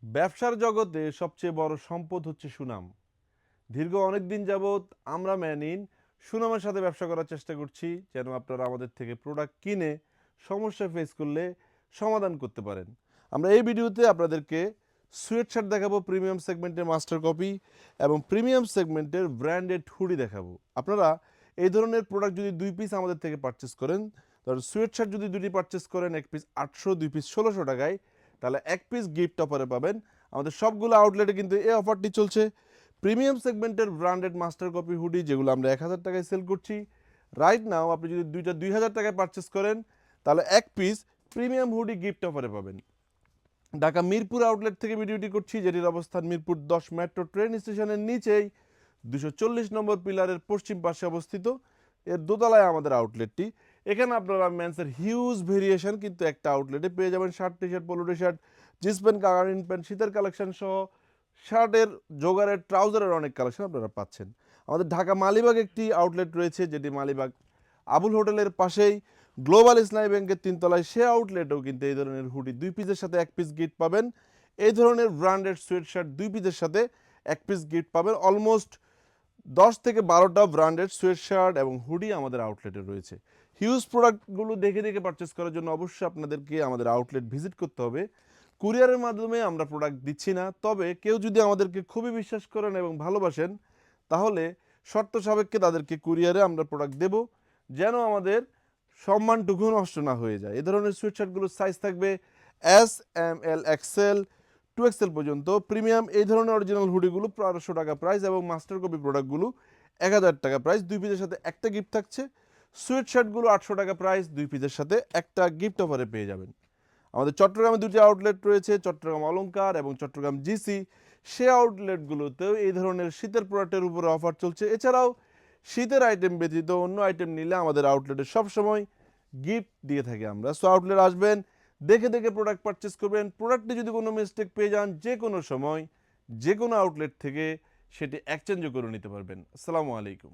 ব্যবসার জগতে সবচেয়ে বড় সম্পদ হচ্ছে সুনাম। দীর্ঘ অনেক দিন যাবৎ আমরা ম্যানিন সুনামের সাথে ব্যবসা করার চেষ্টা করছি, যেন আপনারা আমাদের থেকে প্রোডাক্ট কিনে সমস্যা ফেস করলে সমাধান করতে পারেন। আমরা এই ভিডিওতে আপনাদেরকে সোয়েট শার্ট দেখাবো, প্রিমিয়াম সেগমেন্টের মাস্টার কপি এবং প্রিমিয়াম সেগমেন্টের ব্র্যান্ডেড হুডি দেখাবো। আপনারা এই ধরনের প্রোডাক্ট যদি 2 পিস আমাদের থেকে পারচেস করেন, তাহলে সোয়েট শার্ট যদি 2টি পারচেস করেন, 1 পিস 800, 2 পিস 1600 টাকায়, তাহলে 1 পিস গিফট অফারে পাবেন। আমাদের সবগুলো আউটলেটে কিন্তু এই অফারটি চলছে। প্রিমিয়াম সেগমেন্টের ব্র্যান্ডেড মাস্টার কপি হুডি, যেগুলো আমরা 1000 টাকায় সেল করছি, রাইট নাও আপনি যদি দুইটা 2000 টাকায় পারচেস করেন, তাহলে 1 পিস প্রিমিয়াম হুডি গিফট অফারে পাবেন। ঢাকা মিরপুর আউটলেট থেকে ভিডিওটি করছি, যেটির অবস্থান মিরপুর 10 মেট্রো ট্রেন স্টেশনের নিচেই 240 নম্বর পিলারের পশ্চিম পাশে অবস্থিত। এর দোতলায় আমাদের আউটলেটটি। এখানে আপনারা মেন্সের হিউজ ভেরিয়েশন কিন্তু একটা আউটলেটে পেয়ে যাবেন। Shirt, T shirt, polo T shirt, jeans pant, কাগারিন প্যান্ট, শীতের কালেকশন সহ শার্টের, জোগারের, ট্রাউজারের অনেক কালেকশন আপনারা পাচ্ছেন। আমাদের ঢাকা মালিবাগ একটি আউটলেট রয়েছে, যেটি মালিবাগ আবুল হোটেলের পাশেই গ্লোবাল ইসলামী ব্যাংকের 3 তলায়। সে আউটলেটেও কিন্তু এই ধরনের হুডি 2 পিসের সাথে 1 পিস গিফট পাবেন। এই ধরনের ব্র্যান্ডেড সোয়েট শার্ট 2 পিসের সাথে 1 পিস গিফট পাবেন। অলমোস্ট 10 থেকে 12টা ব্র্যান্ডেড সোয়েট শার্ট এবং হুডি আমাদের আউটলেটে রয়েছে। হিউজ প্রোডাক্টগুলো দেখে দেখে পারচেস করার জন্য অবশ্যই আপনাদেরকে আমাদের আউটলেট ভিজিট করতে হবে। কুরিয়ারের মাধ্যমে আমরা প্রোডাক্ট দিচ্ছি না, তবে কেউ যদি আমাদেরকে খুবই বিশ্বাস করেন এবং ভালোবাসেন, তাহলে শর্ত সাপেক্ষে তাদেরকে কুরিয়ারে আমরা প্রোডাক্ট দেব, যেন আমাদের সম্মানটুকু নষ্ট না হয়ে যায়। এ ধরনের সোয়েট শার্টগুলোর সাইজ থাকবে এস, এম, এল, এক্সেল, 2XL পর্যন্ত। প্রিমিয়াম এই ধরনের অরিজিনাল হুডিগুলো 1200 টাকা প্রাইস এবং মাস্টার কপি প্রোডাক্টগুলো 1000 টাকা প্রাইস। 2 পিসের সাথে একটা গিফট থাকছে। সোয়েট শার্টগুলো 800 টাকা প্রাইস, 2 পিসের সাথে একটা গিফট অফারে পেয়ে যাবেন। আমাদের চট্টগ্রামে 2টি আউটলেট রয়েছে, চট্টগ্রাম অলংকার এবং চট্টগ্রাম জিসি। সে আউটলেটগুলোতেও এই ধরনের শীতের প্রোডাক্টের উপরে অফার চলছে। এছাড়াও শীতের আইটেম ব্যতীত অন্য আইটেম নিলে আমাদের আউটলেটে সবসময় গিফট দিয়ে থাকি আমরা। সো আউটলেট আসবেন, দেখে দেখে প্রোডাক্ট পারচেস করবেন। প্রোডাক্টে যদি কোনো মিস্টেক পেয়ে যান, যে কোনো সময় যে কোনো আউটলেট থেকে সেটি এক্সচেঞ্জও করে নিতে পারবেন। আসসালামু আলাইকুম।